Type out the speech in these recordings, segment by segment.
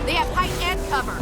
They have height and cover.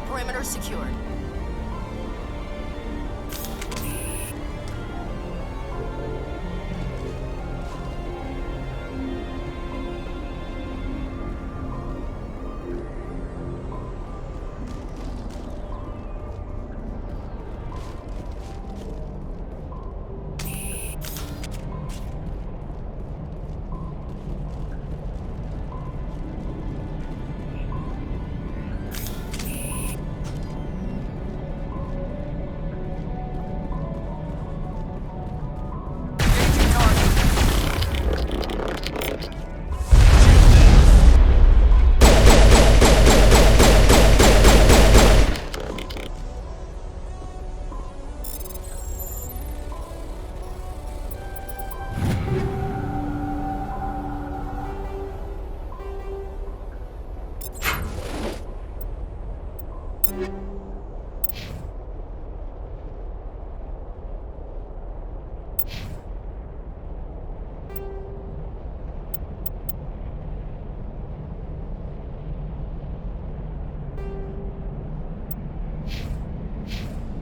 Perimeter secured.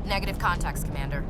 Negative contacts, Commander.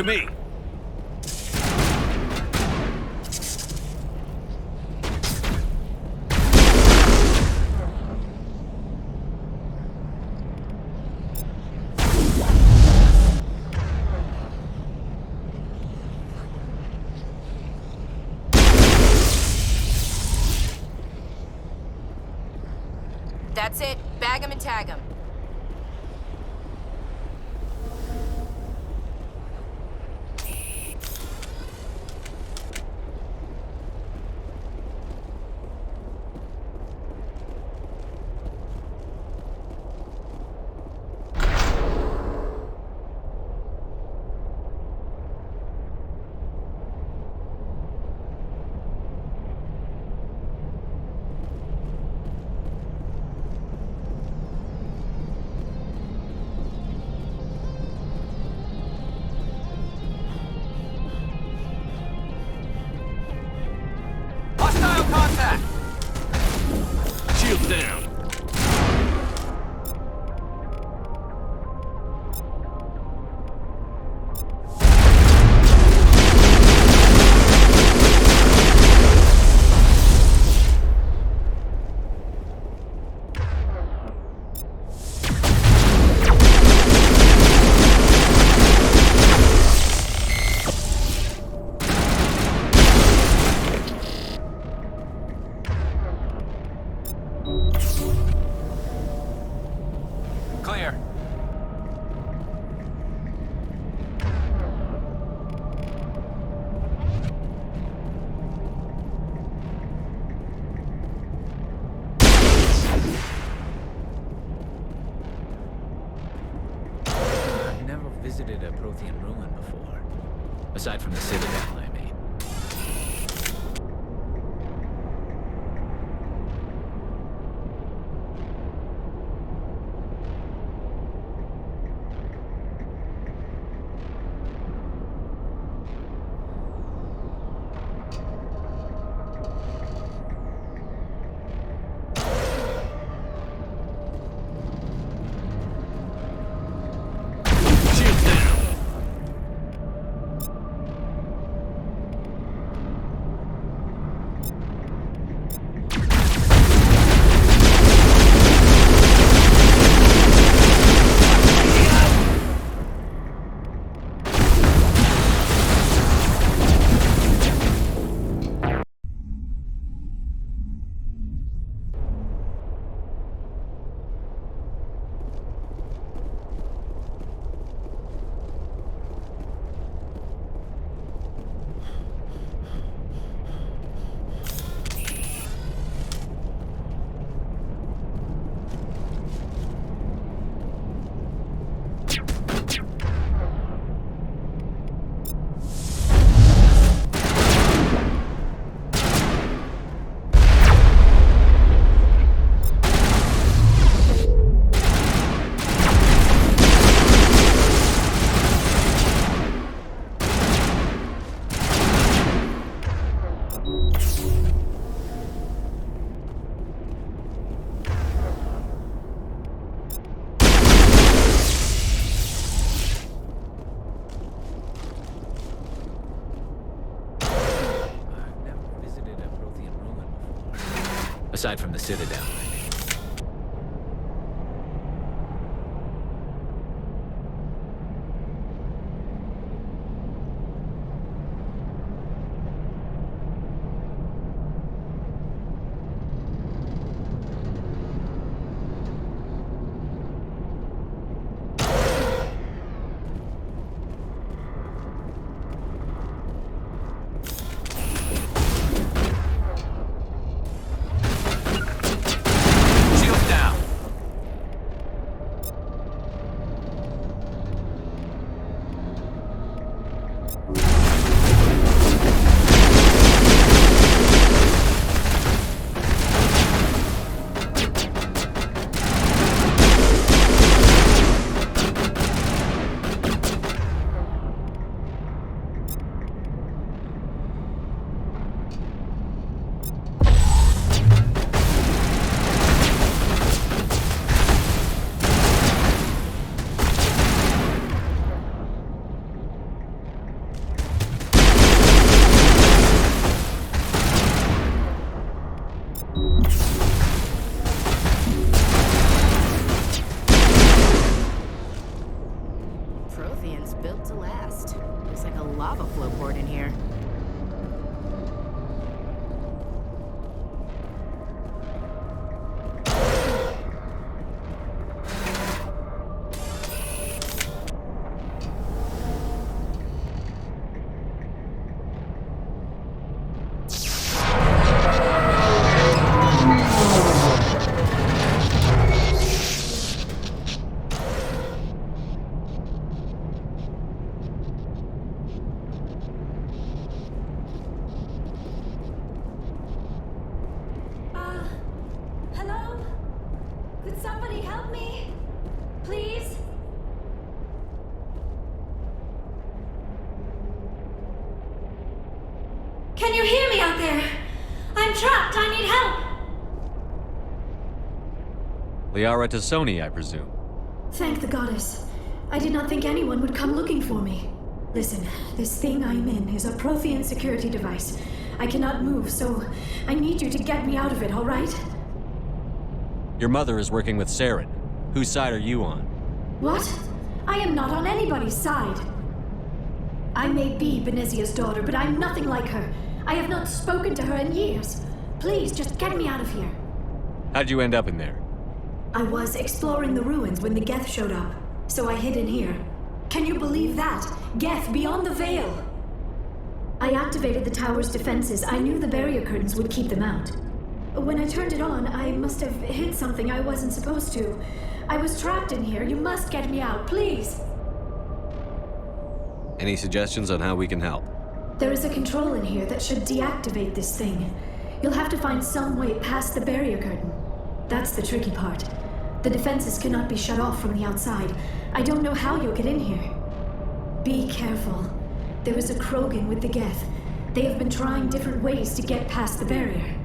to me. That's it. Bag 'em and tag 'em. Hostile contact! Shields down. Clear. I've never visited a Prothean ruin before. Aside from the Citadel, I mean. Shields down. I've never visited a Prothean ruin before. Aside from the Citadel, I mean. Shields down. cord in here. Hello? Could somebody help me? Please? Can you hear me out there? I'm trapped. I need help. Liara Tassoni, I presume. Thank the goddess. I did not think anyone would come looking for me. Listen, this thing I'm in is a Prothean security device. I cannot move, so I need you to get me out of it, all right? Your mother is working with Saren. Whose side are you on? What? I am not on anybody's side. I may be Benezia's daughter, but I'm nothing like her. I have not spoken to her in years. Please, just get me out of here. How'd you end up in there? I was exploring the ruins when the Geth showed up, so I hid in here. Can you believe that? Geth beyond the veil! I activated the tower's defenses. I knew the barrier curtains would keep them out. When I turned it on, I must have hit something I wasn't supposed to. I was trapped in here. You must get me out, please! Any suggestions on how we can help? There is a control in here that should deactivate this thing. You'll have to find some way past the barrier curtain. That's the tricky part. The defenses cannot be shut off from the outside. I don't know how you'll get in here. Be careful. There is a Krogan with the Geth. They have been trying different ways to get past the barrier.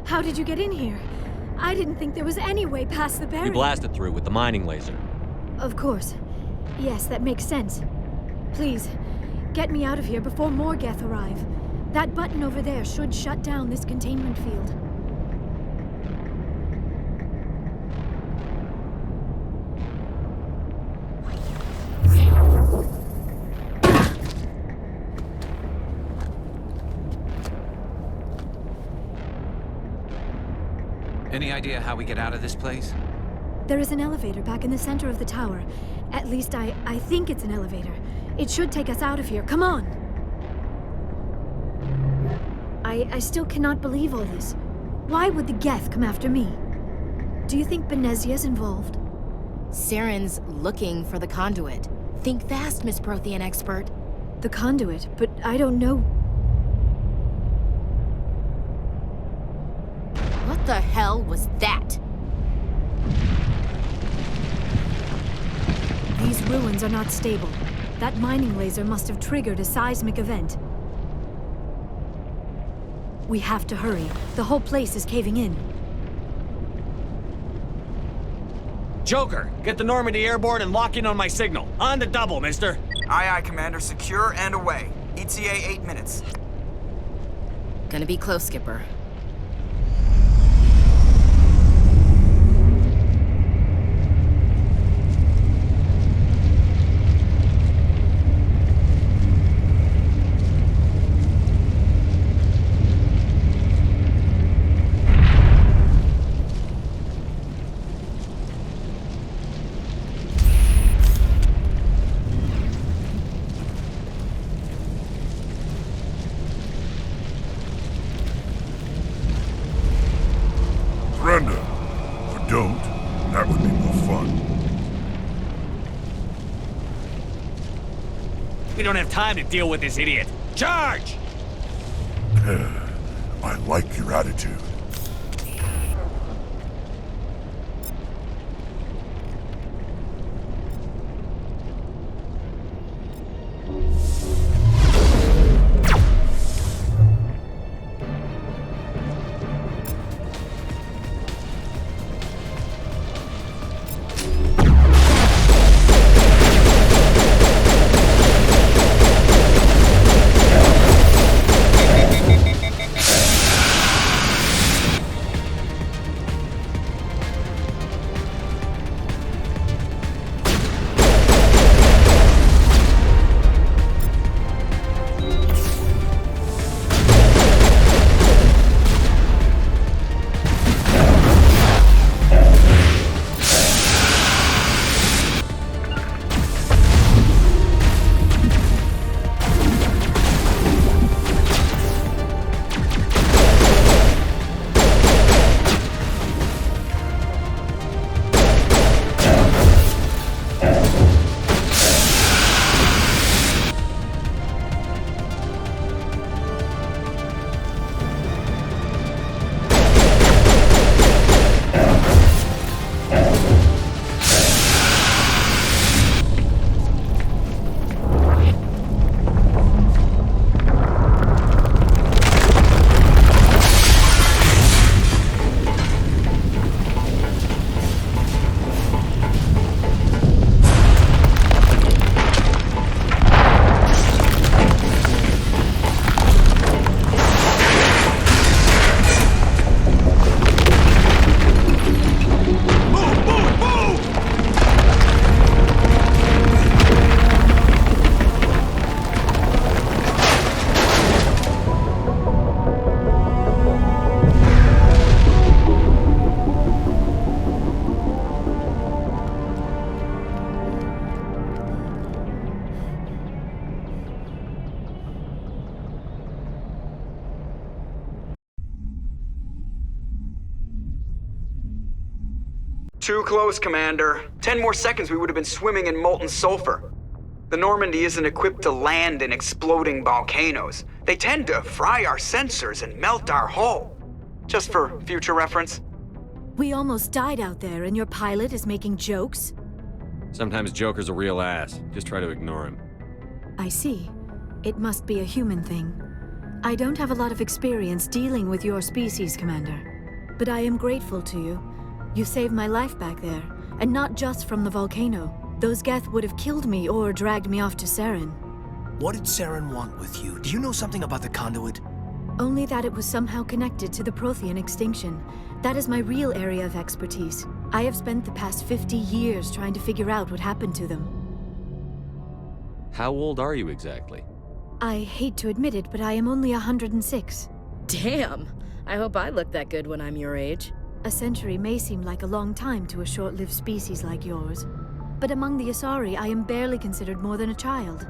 How did you get in here? I didn't think there was any way past the barrier. We blasted through with the mining laser. Of course. Yes, that makes sense. Please, get me out of here before more Geth arrive. That button over there should shut down this containment field. Any idea how we get out of this place? There is an elevator back in the center of the tower. At least I think it's an elevator. It should take us out of here. Come on! I still cannot believe all this. Why would the Geth come after me? Do you think Benezia's involved? Saren's looking for the conduit. Think fast, Miss Prothean expert. The conduit, but I don't know. What the hell was that? These ruins are not stable. That mining laser must have triggered a seismic event. We have to hurry. The whole place is caving in. Joker, get the Normandy airborne and lock in on my signal. On the double, mister. Aye, aye, Commander. Secure and away. ETA 8 minutes. Gonna be close, Skipper. Surrender. Or don't. That would be more fun. We don't have time to deal with this idiot. Charge! I like your attitude. Too close, Commander. 10 more seconds we would have been swimming in molten sulfur. The Normandy isn't equipped to land in exploding volcanoes. They tend to fry our sensors and melt our hull. Just for future reference. We almost died out there, and your pilot is making jokes? Sometimes Joker's a real ass. Just try to ignore him. I see. It must be a human thing. I don't have a lot of experience dealing with your species, Commander. But I am grateful to you. You saved my life back there, and not just from the volcano. Those Geth would have killed me or dragged me off to Saren. What did Saren want with you? Do you know something about the conduit? Only that it was somehow connected to the Prothean extinction. That is my real area of expertise. I have spent the past 50 years trying to figure out what happened to them. How old are you exactly? I hate to admit it, but I am only 106. Damn! I hope I look that good when I'm your age. A century may seem like a long time to a short-lived species like yours. But among the Asari, I am barely considered more than a child.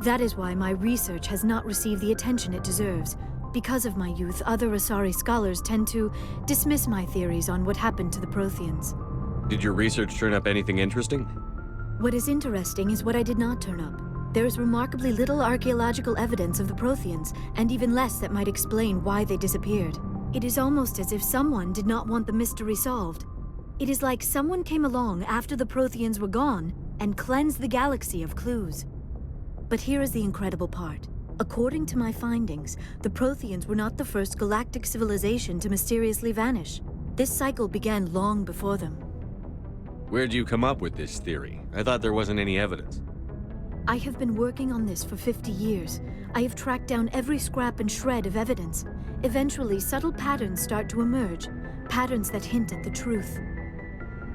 That is why my research has not received the attention it deserves. Because of my youth, other Asari scholars tend to dismiss my theories on what happened to the Protheans. Did your research turn up anything interesting? What is interesting is what I did not turn up. There is remarkably little archaeological evidence of the Protheans, and even less that might explain why they disappeared. It is almost as if someone did not want the mystery solved. It is like someone came along after the Protheans were gone and cleansed the galaxy of clues. But here is the incredible part. According to my findings, the Protheans were not the first galactic civilization to mysteriously vanish. This cycle began long before them. Where'd you come up with this theory? I thought there wasn't any evidence. I have been working on this for 50 years. I have tracked down every scrap and shred of evidence. Eventually, subtle patterns start to emerge, patterns that hint at the truth.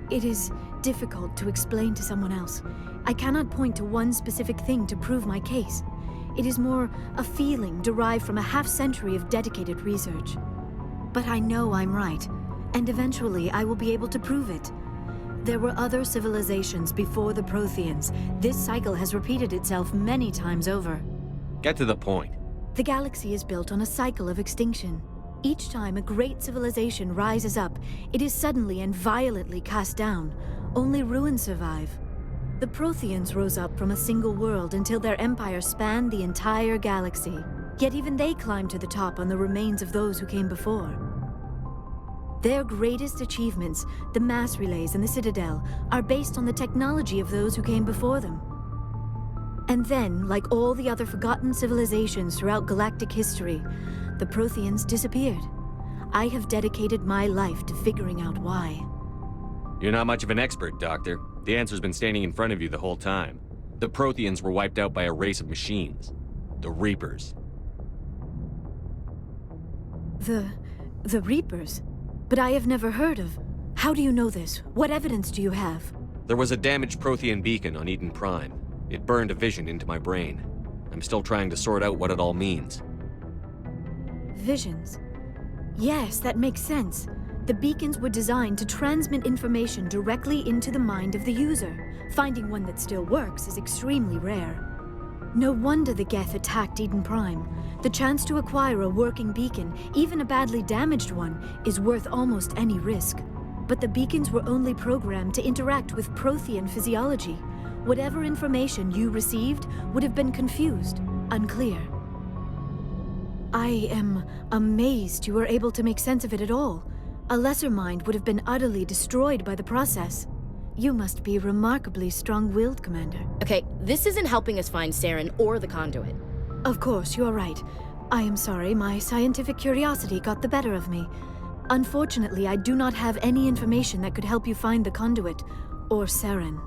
It is difficult to explain to someone else. I cannot point to one specific thing to prove my case. It is more a feeling derived from a half-century of dedicated research. But I know I'm right, and eventually I will be able to prove it. There were other civilizations before the Protheans. This cycle has repeated itself many times over. Get to the point. The galaxy is built on a cycle of extinction. Each time a great civilization rises up, it is suddenly and violently cast down. Only ruins survive. The Protheans rose up from a single world until their empire spanned the entire galaxy. Yet even they climbed to the top on the remains of those who came before. Their greatest achievements, the mass relays and the Citadel, are based on the technology of those who came before them. And then, like all the other forgotten civilizations throughout galactic history, the Protheans disappeared. I have dedicated my life to figuring out why. You're not much of an expert, Doctor. The answer's been standing in front of you the whole time. The Protheans were wiped out by a race of machines. The Reapers. The Reapers? But I have never heard of. How do you know this? What evidence do you have? There was a damaged Prothean beacon on Eden Prime. It burned a vision into my brain. I'm still trying to sort out what it all means. Visions. Yes, that makes sense. The beacons were designed to transmit information directly into the mind of the user. Finding one that still works is extremely rare. No wonder the Geth attacked Eden Prime. The chance to acquire a working beacon, even a badly damaged one, is worth almost any risk. But the beacons were only programmed to interact with Prothean physiology. Whatever information you received would have been confused, unclear. I am amazed you were able to make sense of it at all. A lesser mind would have been utterly destroyed by the process. You must be remarkably strong-willed, Commander. Okay, this isn't helping us find Saren or the conduit. Of course, you're right. I am sorry, my scientific curiosity got the better of me. Unfortunately, I do not have any information that could help you find the conduit, or Saren.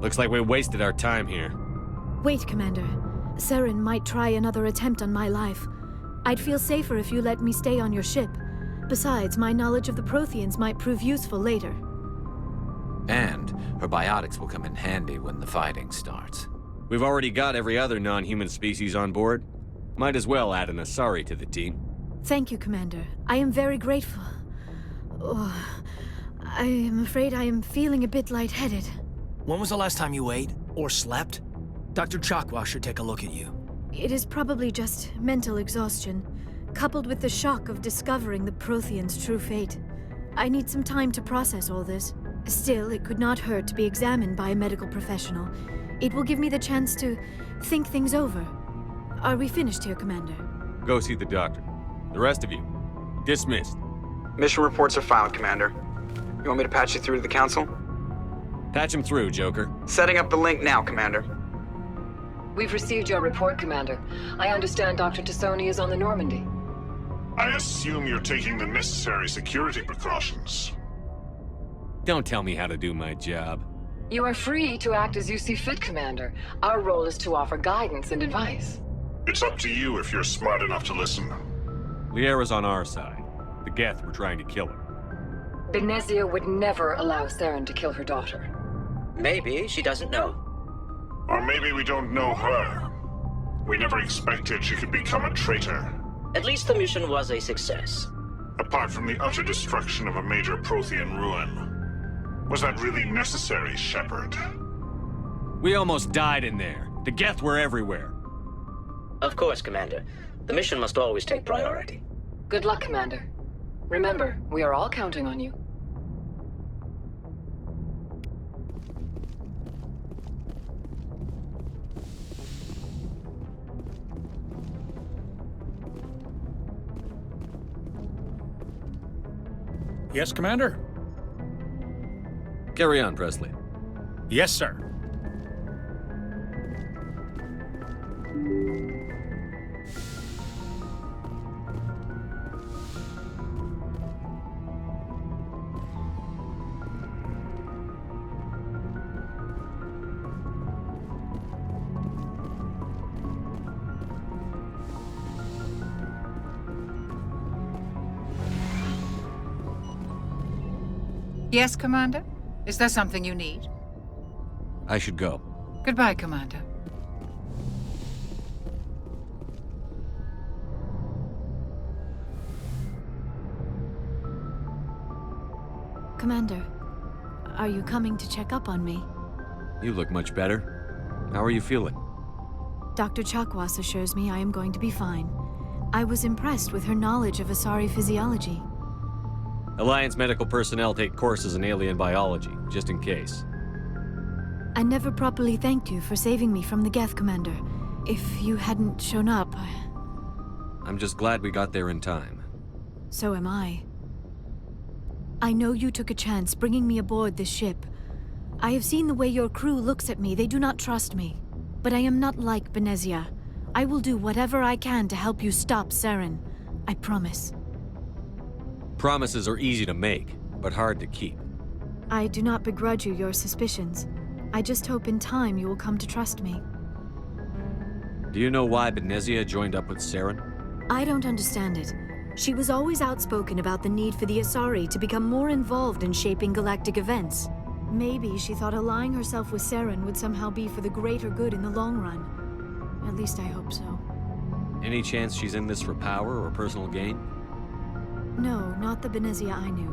Looks like we wasted our time here. Wait, Commander. Saren might try another attempt on my life. I'd feel safer if you let me stay on your ship. Besides, my knowledge of the Protheans might prove useful later. And her biotics will come in handy when the fighting starts. We've already got every other non-human species on board. Might as well add an Asari to the team. Thank you, Commander. I am very grateful. Oh, I am afraid I am feeling a bit lightheaded. When was the last time you ate or slept? Dr. Chakwa should take a look at you. It is probably just mental exhaustion, coupled with the shock of discovering the Protheans' true fate. I need some time to process all this. Still, it could not hurt to be examined by a medical professional. It will give me the chance to think things over. Are we finished here, Commander? Go see the doctor. The rest of you, dismissed. Mission reports are filed, Commander. You want me to patch you through to the Council? Patch him through, Joker. Setting up the link now, Commander. We've received your report, Commander. I understand Dr. Tassoni is on the Normandy. I assume you're taking the necessary security precautions. Don't tell me how to do my job. You are free to act as you see fit, Commander. Our role is to offer guidance and advice. It's up to you if you're smart enough to listen. Liara's on our side. The Geth were trying to kill her. Benezia would never allow Saren to kill her daughter. Maybe she doesn't know. Or maybe we don't know her. We never expected she could become a traitor. At least the mission was a success. Apart from the utter destruction of a major Prothean ruin. Was that really necessary, Shepard? We almost died in there. The Geth were everywhere. Of course, Commander. The mission must always take priority. Good luck, Commander. Remember, we are all counting on you. Yes, Commander? Carry on, Presley. Yes, sir. Yes, Commander? Is there something you need? I should go. Goodbye, Commander. Commander, are you coming to check up on me? You look much better. How are you feeling? Dr. Chakwas assures me I am going to be fine. I was impressed with her knowledge of Asari physiology. Alliance medical personnel take courses in alien biology, just in case. I never properly thanked you for saving me from the Geth, Commander. If you hadn't shown up... I'm just glad we got there in time. So am I. I know you took a chance bringing me aboard this ship. I have seen the way your crew looks at me. They do not trust me. But I am not like Benezia. I will do whatever I can to help you stop Saren. I promise. Promises are easy to make, but hard to keep. I do not begrudge you your suspicions. I just hope in time you will come to trust me. Do you know why Benezia joined up with Saren? I don't understand it. She was always outspoken about the need for the Asari to become more involved in shaping galactic events. Maybe she thought allying herself with Saren would somehow be for the greater good in the long run. At least I hope so. Any chance she's in this for power or personal gain? No, not the Benezia I knew.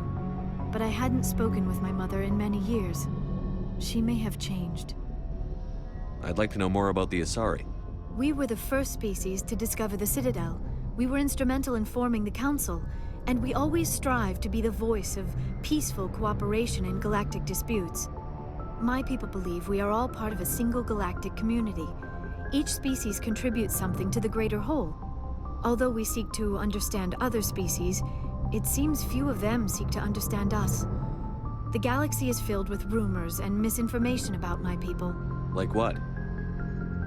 But I hadn't spoken with my mother in many years. She may have changed. I'd like to know more about the Asari. We were the first species to discover the Citadel. We were instrumental in forming the Council, and we always strive to be the voice of peaceful cooperation in galactic disputes. My people believe we are all part of a single galactic community. Each species contributes something to the greater whole. Although we seek to understand other species, it seems few of them seek to understand us. The galaxy is filled with rumors and misinformation about my people. Like what?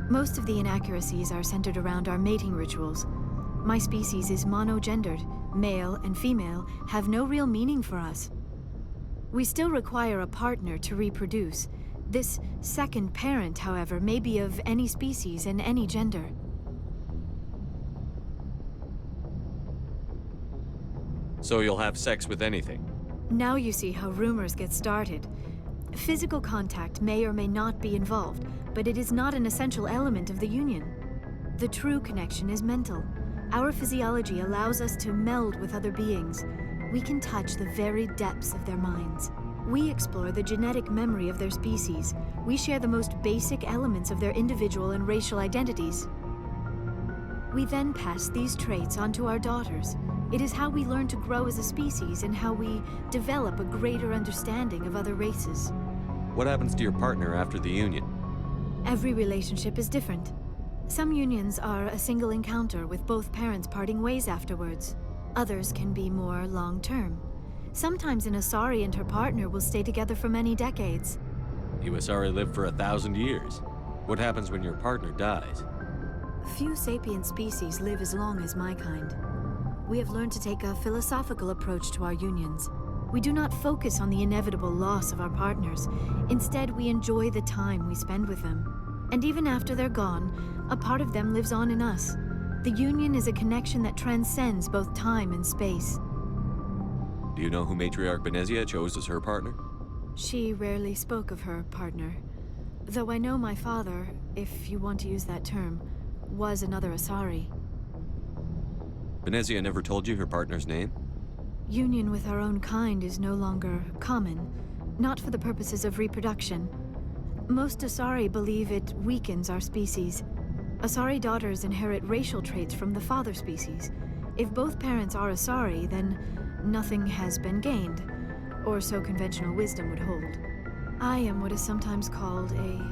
Most of the inaccuracies are centered around our mating rituals. My species is monogendered. Male and female have no real meaning for us. We still require a partner to reproduce. This second parent, however, may be of any species and any gender. So you'll have sex with anything? Now you see how rumors get started. Physical contact may or may not be involved, but it is not an essential element of the union. The true connection is mental. Our physiology allows us to meld with other beings. We can touch the very depths of their minds. We explore the genetic memory of their species. We share the most basic elements of their individual and racial identities. We then pass these traits onto our daughters. It is how we learn to grow as a species and how we develop a greater understanding of other races. What happens to your partner after the union? Every relationship is different. Some unions are a single encounter with both parents parting ways afterwards. Others can be more long-term. Sometimes an Asari and her partner will stay together for many decades. You Asari live for 1,000 years. What happens when your partner dies? Few sapient species live as long as my kind. We have learned to take a philosophical approach to our unions. We do not focus on the inevitable loss of our partners. Instead, we enjoy the time we spend with them. And even after they're gone, a part of them lives on in us. The union is a connection that transcends both time and space. Do you know who Matriarch Benezia chose as her partner? She rarely spoke of her partner. Though I know my father, if you want to use that term, was another Asari. Benezia never told you her partner's name? Union with our own kind is no longer common, not for the purposes of reproduction. Most Asari believe it weakens our species. Asari daughters inherit racial traits from the father species. If both parents are Asari, then nothing has been gained, or so conventional wisdom would hold. I am what is sometimes called a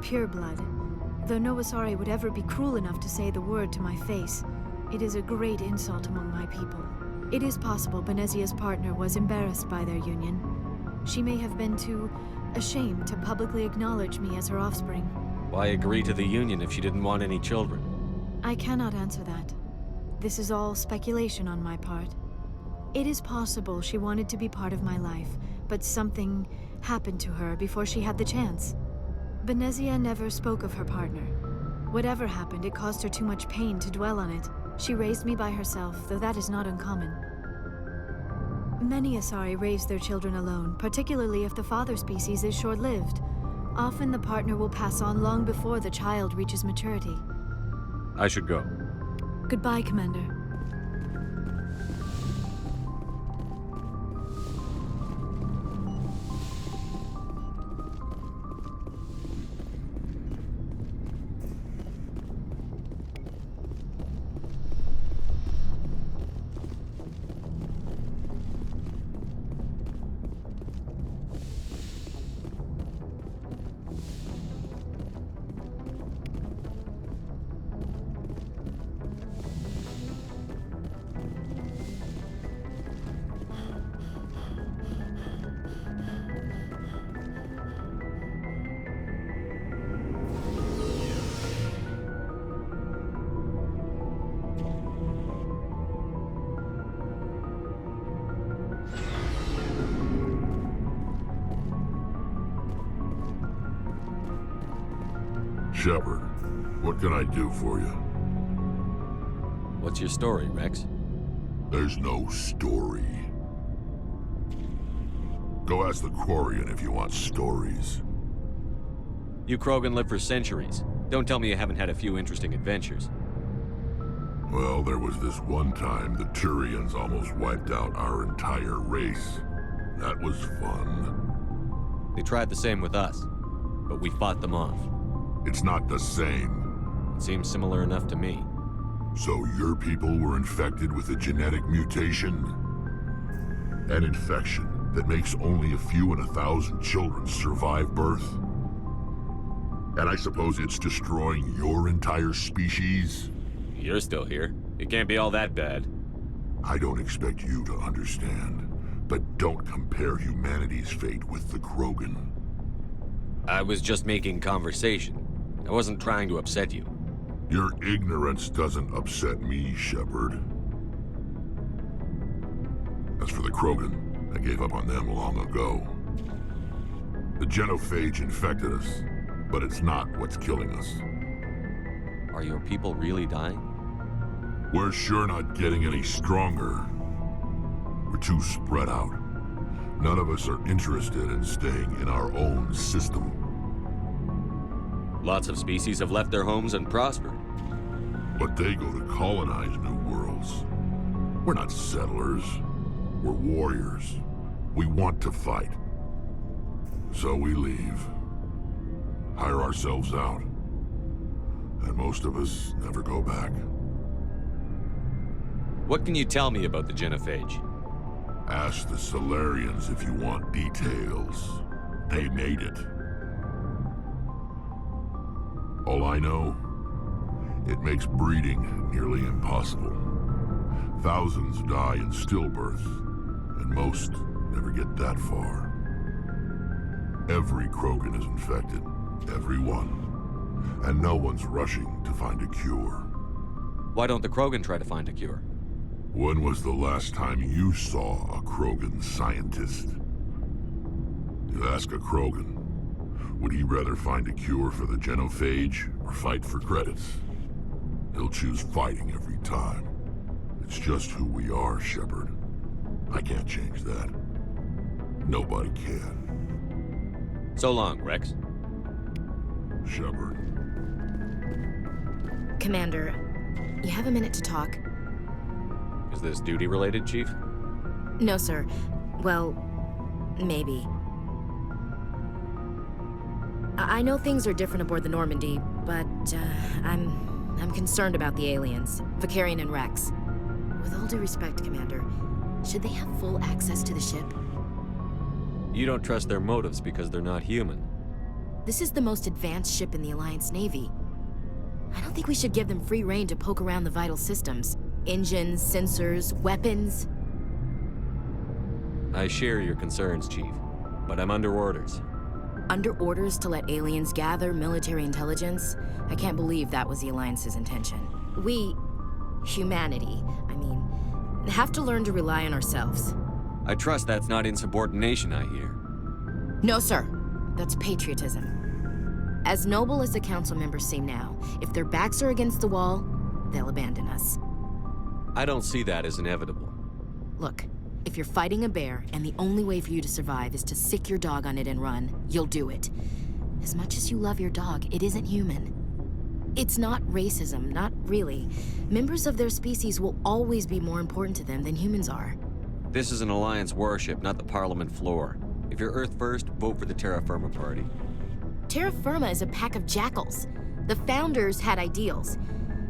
pureblood. Though no Asari would ever be cruel enough to say the word to my face, it is a great insult among my people. It is possible Benezia's partner was embarrassed by their union. She may have been too ashamed to publicly acknowledge me as her offspring. Why agree to the union if she didn't want any children? I cannot answer that. This is all speculation on my part. It is possible she wanted to be part of my life, but something happened to her before she had the chance. Benezia never spoke of her partner. Whatever happened, it caused her too much pain to dwell on it. She raised me by herself, though that is not uncommon. Many Asari raise their children alone, particularly if the father species is short-lived. Often the partner will pass on long before the child reaches maturity. I should go. Goodbye, Commander. Shepard, what can I do for you? What's your story, Rex? There's no story. Go ask the Quarian if you want stories. You Krogan lived for centuries. Don't tell me you haven't had a few interesting adventures. Well, there was this one time the Turians almost wiped out our entire race. That was fun. They tried the same with us, but we fought them off. It's not the same. It seems similar enough to me. So your people were infected with a genetic mutation? An infection that makes only a few in 1,000 children survive birth? And I suppose it's destroying your entire species? You're still here. It can't be all that bad. I don't expect you to understand, but don't compare humanity's fate with the Krogan. I was just making conversation. I wasn't trying to upset you. Your ignorance doesn't upset me, Shepard. As for the Krogan, I gave up on them long ago. The genophage infected us, but it's not what's killing us. Are your people really dying? We're sure not getting any stronger. We're too spread out. None of us are interested in staying in our own system. Lots of species have left their homes and prospered. But they go to colonize new worlds. We're not settlers. We're warriors. We want to fight. So we leave. Hire ourselves out. And most of us never go back. What can you tell me about the genophage? Ask the Solarians if you want details. They made it. All I know, it makes breeding nearly impossible. Thousands die in stillbirth, and most never get that far. Every Krogan is infected, every one. And no one's rushing to find a cure. Why don't the Krogan try to find a cure? When was the last time you saw a Krogan scientist? You ask a Krogan, would he rather find a cure for the genophage or fight for credits? He'll choose fighting every time. It's just who we are, Shepard. I can't change that. Nobody can. So long, Rex. Shepard. Commander, you have a minute to talk? Is this duty-related, Chief? No, sir. Well, maybe. I know things are different aboard the Normandy, but I'm concerned about the aliens, Vicarian and Rex. With all due respect, Commander, should they have full access to the ship? You don't trust their motives because they're not human. This is the most advanced ship in the Alliance Navy. I don't think we should give them free rein to poke around the vital systems. Engines, sensors, weapons. I share your concerns, Chief, but I'm under orders. Under orders to let aliens gather military intelligence? I can't believe that was the Alliance's intention. We, humanity, have to learn to rely on ourselves. I trust that's not insubordination, I hear. No, sir. That's patriotism. As noble as the council members seem now, if their backs are against the wall, they'll abandon us. I don't see that as inevitable. Look, if you're fighting a bear and the only way for you to survive is to sick your dog on it and run, you'll do it. As much as you love your dog, it isn't human. It's not racism, not really. Members of their species will always be more important to them than humans are. This is an Alliance warship, not the Parliament floor. If you're Earth first, vote for the Terra Firma Party. Terra Firma is a pack of jackals. The founders had ideals.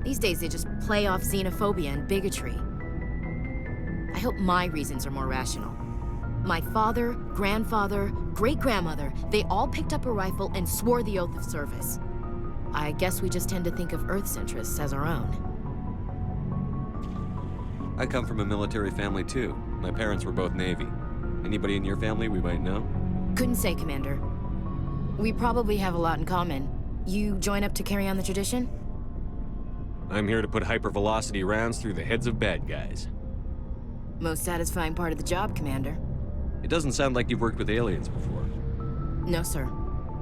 These days they just play off xenophobia and bigotry. I hope my reasons are more rational. My father, grandfather, great-grandmother, they all picked up a rifle and swore the oath of service. I guess we just tend to think of Earth's interests as our own. I come from a military family too. My parents were both Navy. Anybody in your family we might know? Couldn't say, Commander. We probably have a lot in common. You join up to carry on the tradition? I'm here to put hypervelocity rounds through the heads of bad guys. Most satisfying part of the job, Commander. It doesn't sound like you've worked with aliens before. No, sir.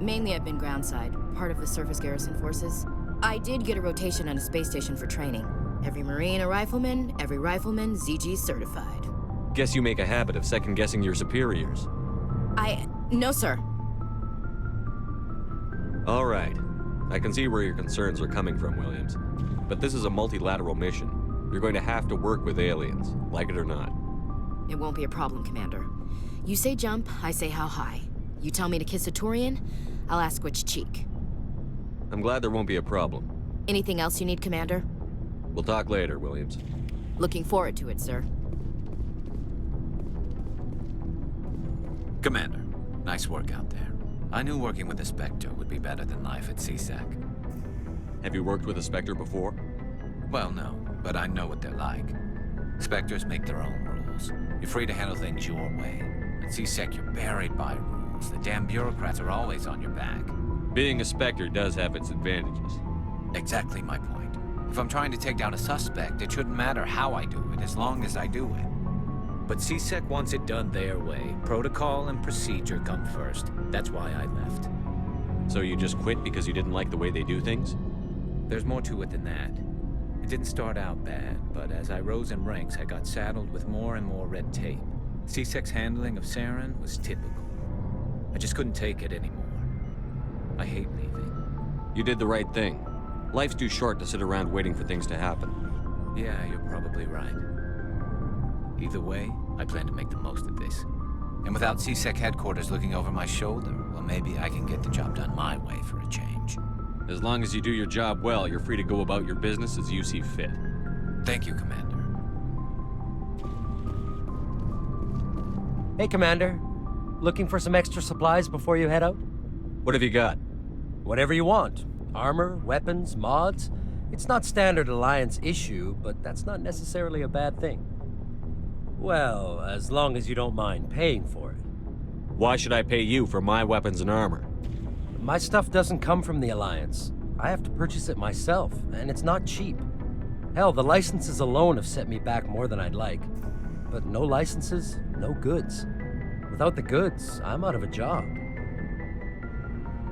Mainly I've been groundside, part of the surface garrison forces. I did get a rotation on a space station for training. Every Marine a rifleman, every rifleman ZG certified. Guess you make a habit of second-guessing your superiors. No, sir. All right. I can see where your concerns are coming from, Williams. But this is a multilateral mission. You're going to have to work with aliens, like it or not. It won't be a problem, Commander. You say jump, I say how high. You tell me to kiss a Turian, I'll ask which cheek. I'm glad there won't be a problem. Anything else you need, Commander? We'll talk later, Williams. Looking forward to it, sir. Commander, nice work out there. I knew working with a Spectre would be better than life at CSEC. Have you worked with a Spectre before? Well, no, but I know what they're like. Spectres make their own rules. You're free to handle things your way. At CSEC, you're buried by rules. The damn bureaucrats are always on your back. Being a Spectre does have its advantages. Exactly my point. If I'm trying to take down a suspect, it shouldn't matter how I do it, as long as I do it. But CSEC wants it done their way. Protocol and procedure come first. That's why I left. So you just quit because you didn't like the way they do things? There's more to it than that. It didn't start out bad, but as I rose in ranks, I got saddled with more and more red tape. CSEC's handling of Saren was typical. I just couldn't take it anymore. I hate leaving. You did the right thing. Life's too short to sit around waiting for things to happen. Yeah, you're probably right. Either way, I plan to make the most of this. And without CSEC headquarters looking over my shoulder, well, maybe I can get the job done my way for a change. As long as you do your job well, you're free to go about your business as you see fit. Thank you, Commander. Hey, Commander. Looking for some extra supplies before you head out? What have you got? Whatever you want. Armor, weapons, mods. It's not standard Alliance issue, but that's not necessarily a bad thing. Well, as long as you don't mind paying for it. Why should I pay you for my weapons and armor? My stuff doesn't come from the Alliance. I have to purchase it myself, and it's not cheap. Hell, the licenses alone have set me back more than I'd like. But no licenses, no goods. Without the goods, I'm out of a job.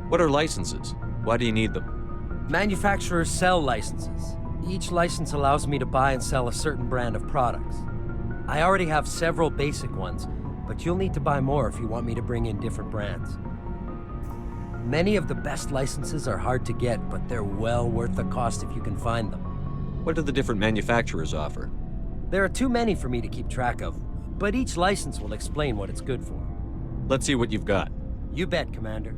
What are licenses? Why do you need them? Manufacturers sell licenses. Each license allows me to buy and sell a certain brand of products. I already have several basic ones, but you'll need to buy more if you want me to bring in different brands. Many of the best licenses are hard to get, but they're well worth the cost if you can find them. What do the different manufacturers offer? There are too many for me to keep track of, but each license will explain what it's good for. Let's see what you've got. You bet, Commander.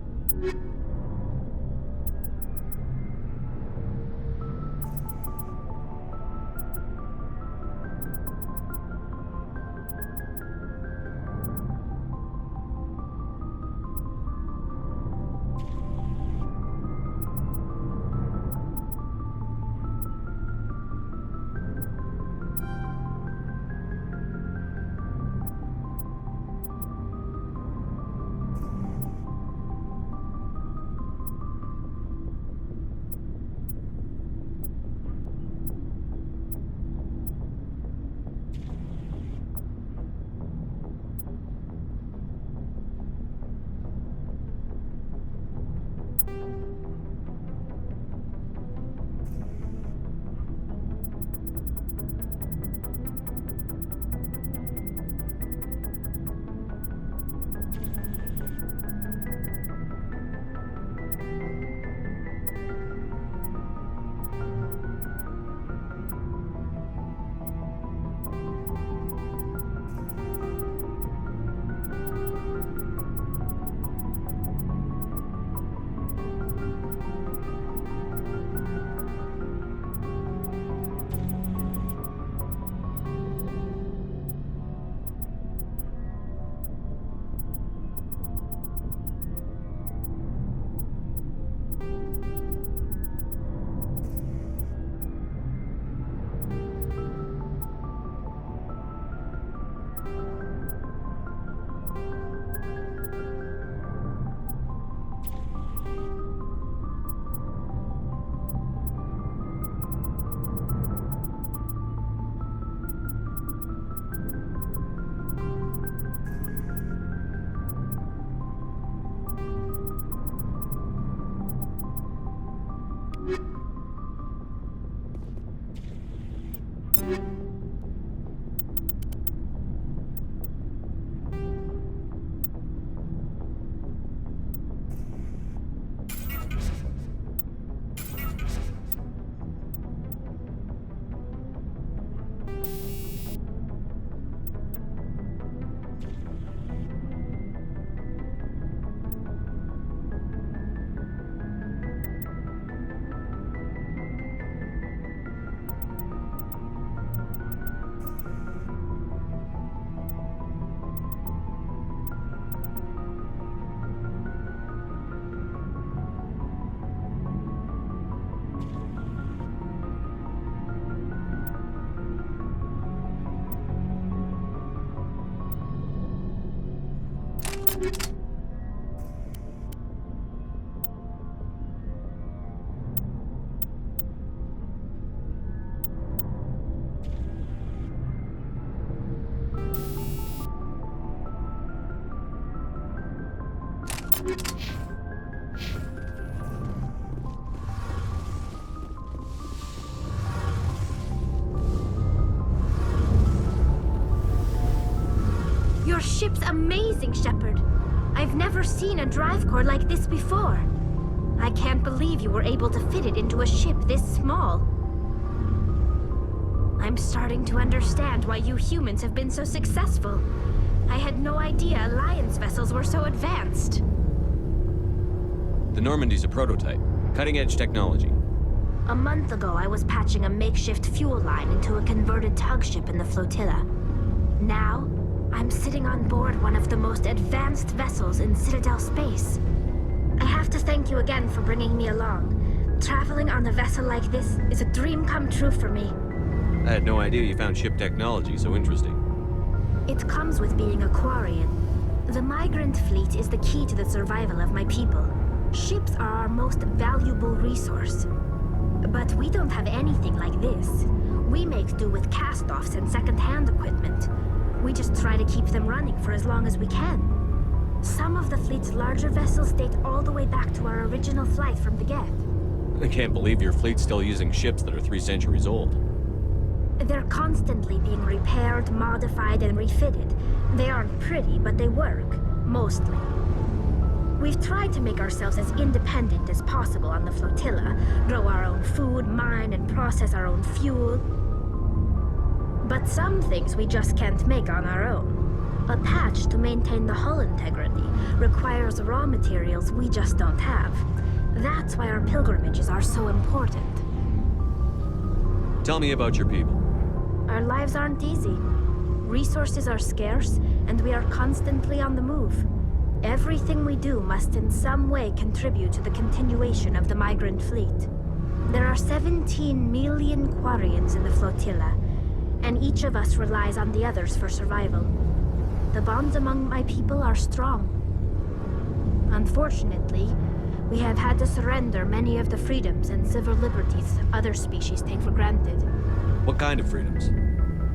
Your ship's amazing, Shepard. I've never seen a drive core like this before. I can't believe you were able to fit it into a ship this small. I'm starting to understand why you humans have been so successful. I had no idea Alliance vessels were so advanced. The Normandy's a prototype. Cutting-edge technology. A month ago, I was patching a makeshift fuel line into a converted tug ship in the flotilla. Now, I'm sitting on board one of the most advanced vessels in Citadel space. I have to thank you again for bringing me along. Traveling on a vessel like this is a dream come true for me. I had no idea you found ship technology so interesting. It comes with being a Quarian. The migrant fleet is the key to the survival of my people. Ships are our most valuable resource. But we don't have anything like this. We make do with cast-offs and second-hand equipment. We just try to keep them running for as long as we can. Some of the fleet's larger vessels date all the way back to our original flight from the Geth. I can't believe your fleet's still using ships that are 3 centuries old. They're constantly being repaired, modified, and refitted. They aren't pretty, but they work. Mostly. We've tried to make ourselves as independent as possible on the flotilla, grow our own food, mine, and process our own fuel. But some things we just can't make on our own. A patch to maintain the hull integrity requires raw materials we just don't have. That's why our pilgrimages are so important. Tell me about your people. Our lives aren't easy. Resources are scarce, and we are constantly on the move. Everything we do must in some way contribute to the continuation of the migrant fleet. There are 17 million Quarians in the flotilla, and each of us relies on the others for survival. The bonds among my people are strong. Unfortunately, we have had to surrender many of the freedoms and civil liberties other species take for granted. What kind of freedoms?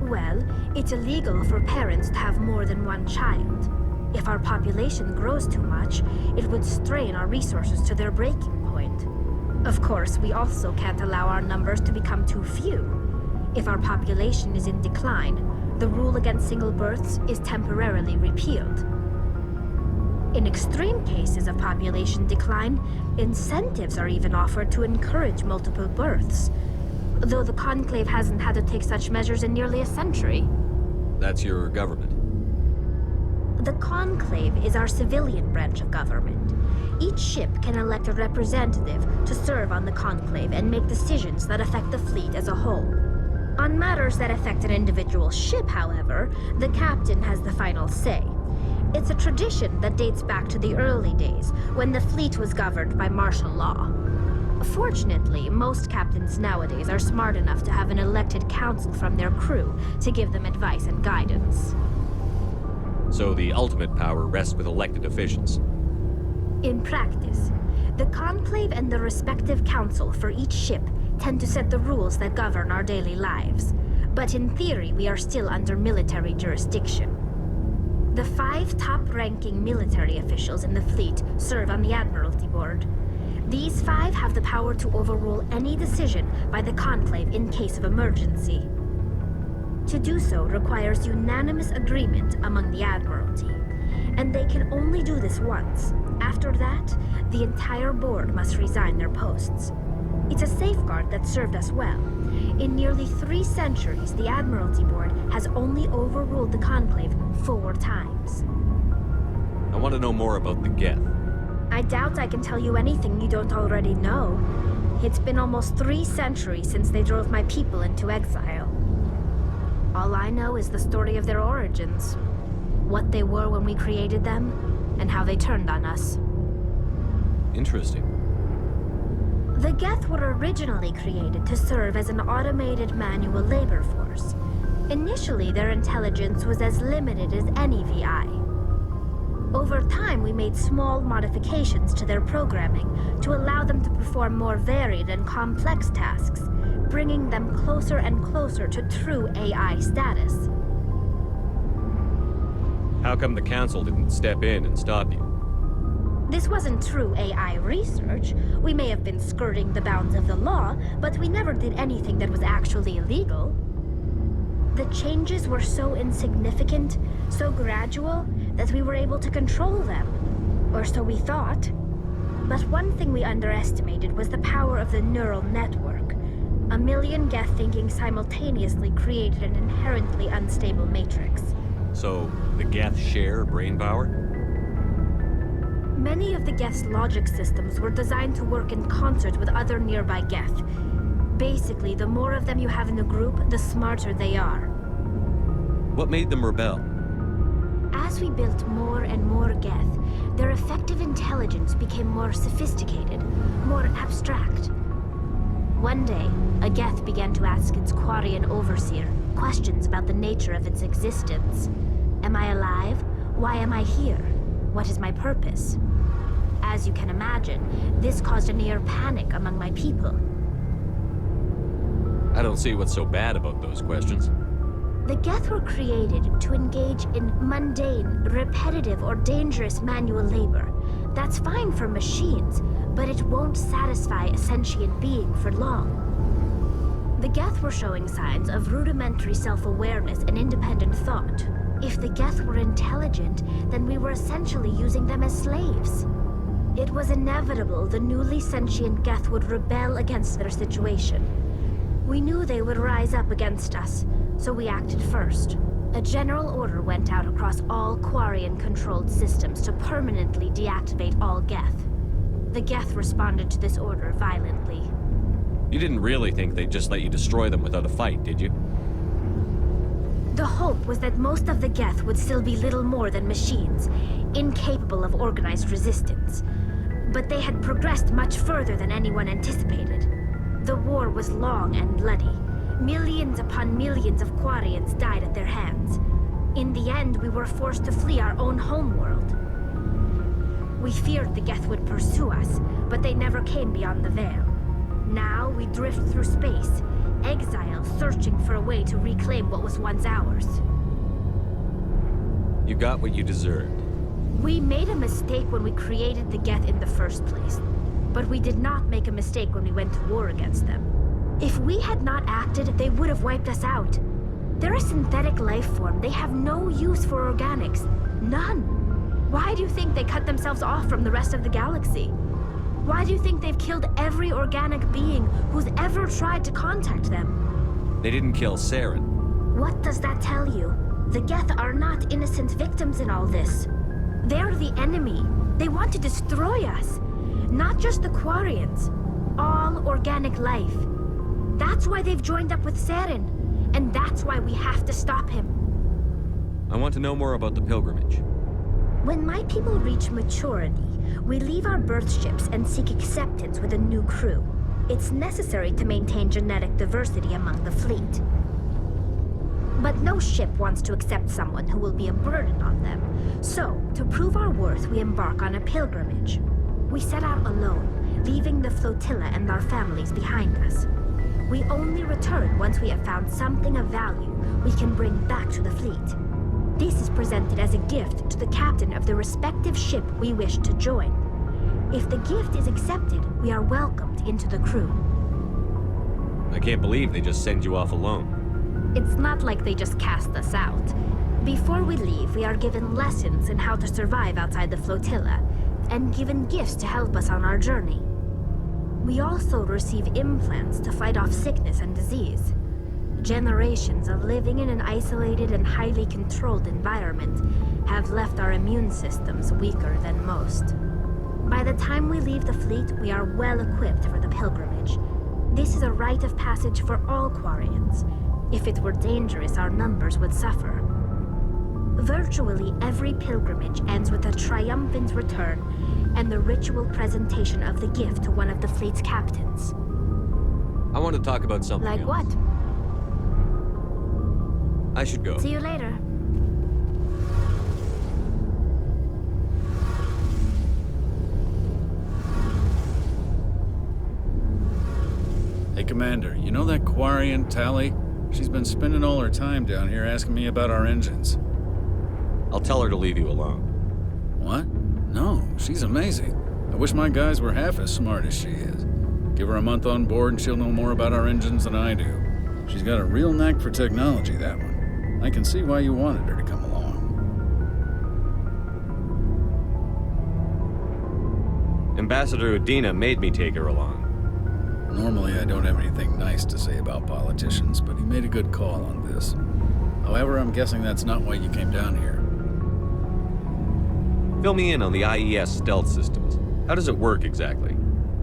Well, it's illegal for parents to have more than one child. If our population grows too much, it would strain our resources to their breaking point. Of course, we also can't allow our numbers to become too few. If our population is in decline, the rule against single births is temporarily repealed. In extreme cases of population decline, incentives are even offered to encourage multiple births, though the Conclave hasn't had to take such measures in nearly a century. That's your government. The Conclave is our civilian branch of government. Each ship can elect a representative to serve on the Conclave and make decisions that affect the fleet as a whole. On matters that affect an individual ship, however, the captain has the final say. It's a tradition that dates back to the early days, when the fleet was governed by martial law. Fortunately, most captains nowadays are smart enough to have an elected council from their crew to give them advice and guidance. So the ultimate power rests with elected officials. In practice, the Conclave and the respective council for each ship tend to set the rules that govern our daily lives. But in theory, we are still under military jurisdiction. The 5 top-ranking military officials in the fleet serve on the Admiralty Board. These 5 have the power to overrule any decision by the Conclave in case of emergency. To do so requires unanimous agreement among the Admiralty, and they can only do this once. After that, the entire board must resign their posts. It's a safeguard that served us well. In nearly 3 centuries, the Admiralty Board has only overruled the Conclave 4 times. I want to know more about the Geth. I doubt I can tell you anything you don't already know. It's been almost 3 centuries since they drove my people into exile. All I know is the story of their origins, what they were when we created them, and how they turned on us. Interesting. The Geth were originally created to serve as an automated manual labor force. Initially, their intelligence was as limited as any VI. Over time, we made small modifications to their programming to allow them to perform more varied and complex tasks, bringing them closer and closer to true AI status. How come the Council didn't step in and stop you? This wasn't true AI research. We may have been skirting the bounds of the law, but we never did anything that was actually illegal. The changes were so insignificant, so gradual, that we were able to control them. Or so we thought. But one thing we underestimated was the power of the neural network. 1 million Geth thinking simultaneously created an inherently unstable matrix. So, the Geth share brain power? Many of the Geth's logic systems were designed to work in concert with other nearby Geth. Basically, the more of them you have in a group, the smarter they are. What made them rebel? As we built more and more Geth, their effective intelligence became more sophisticated, more abstract. One day, a Geth began to ask its Quarian overseer questions about the nature of its existence. Am I alive? Why am I here? What is my purpose? As you can imagine, this caused a near panic among my people. I don't see what's so bad about those questions. The Geth were created to engage in mundane, repetitive, or dangerous manual labor. That's fine for machines, but it won't satisfy a sentient being for long. The Geth were showing signs of rudimentary self-awareness and independent thought. If the Geth were intelligent, then we were essentially using them as slaves. It was inevitable the newly sentient Geth would rebel against their situation. We knew they would rise up against us, so we acted first. A general order went out across all Quarian-controlled systems to permanently deactivate all Geth. The Geth responded to this order violently. You didn't really think they'd just let you destroy them without a fight, did you? The hope was that most of the Geth would still be little more than machines, incapable of organized resistance. But they had progressed much further than anyone anticipated. The war was long and bloody. Millions upon millions of Quarians died at their hands. In the end, we were forced to flee our own homeworld. We feared the Geth would pursue us, but they never came beyond the Veil. Now we drift through space, exile searching for a way to reclaim what was once ours. You got what you deserved. We made a mistake when we created the Geth in the first place, but we did not make a mistake when we went to war against them. If we had not acted, they would have wiped us out. They're a synthetic life form. They have no use for organics. None. Why do you think they cut themselves off from the rest of the galaxy? Why do you think they've killed every organic being who's ever tried to contact them? They didn't kill Saren. What does that tell you? The Geth are not innocent victims in all this. They're the enemy. They want to destroy us. Not just the Quarians. All organic life. That's why they've joined up with Saren. And that's why we have to stop him. I want to know more about the pilgrimage. When my people reach maturity, we leave our birth ships and seek acceptance with a new crew. It's necessary to maintain genetic diversity among the fleet. But no ship wants to accept someone who will be a burden on them. So, to prove our worth, we embark on a pilgrimage. We set out alone, leaving the flotilla and our families behind us. We only return once we have found something of value we can bring back to the fleet. This is presented as a gift to the captain of the respective ship we wish to join. If the gift is accepted, we are welcomed into the crew. I can't believe they just send you off alone. It's not like they just cast us out. Before we leave, we are given lessons in how to survive outside the flotilla, and given gifts to help us on our journey. We also receive implants to fight off sickness and disease. Generations of living in an isolated and highly controlled environment have left our immune systems weaker than most. By the time we leave the fleet, we are well equipped for the pilgrimage. This is a rite of passage for all Quarians. If it were dangerous, our numbers would suffer. Virtually every pilgrimage ends with a triumphant return and the ritual presentation of the gift to one of the fleet's captains. I want to talk about something Like else. what? I should go. See you later. Hey, Commander, you know that Quarian, Tally? She's been spending all her time down here asking me about our engines. I'll tell her to leave you alone. What? No, she's amazing. I wish my guys were half as smart as she is. Give her a month on board and she'll know more about our engines than I do. She's got a real knack for technology, that one. I can see why you wanted her to come along. Ambassador Udina made me take her along. Normally, I don't have anything nice to say about politicians, but he made a good call on this. However, I'm guessing that's not why you came down here. Fill me in on the IES stealth systems. How does it work exactly?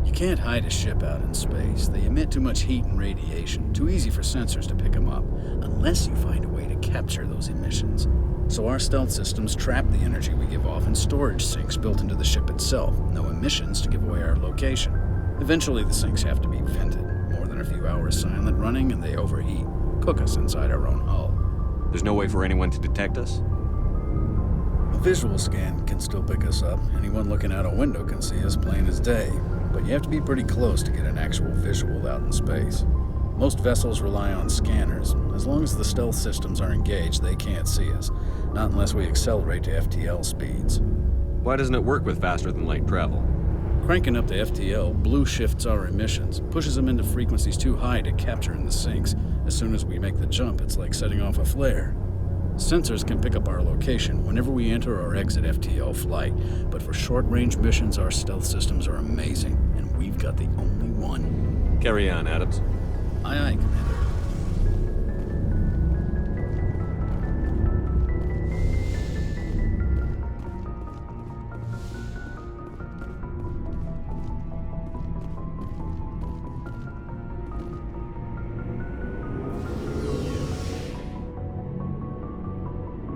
You can't hide a ship out in space. They emit too much heat and radiation. Too easy for sensors to pick them up, unless you find a way to capture those emissions. So our stealth systems trap the energy we give off in storage sinks built into the ship itself. No emissions to give away our location. Eventually the sinks have to be vented. More than a few hours silent running and they overheat. Cook us inside our own hull. There's no way for anyone to detect us? A visual scan can still pick us up. Anyone looking out a window can see us plain as day. But you have to be pretty close to get an actual visual out in space. Most vessels rely on scanners. As long as the stealth systems are engaged, they can't see us. Not unless we accelerate to FTL speeds. Why doesn't it work with faster-than-light travel? Cranking up to FTL blue shifts our emissions, pushes them into frequencies too high to capture in the sinks. As soon as we make the jump, it's like setting off a flare. Sensors can pick up our location whenever we enter or exit FTL flight, but for short-range missions, our stealth systems are amazing, and we've got the only one. Carry on, Adams. Aye, aye, Commander.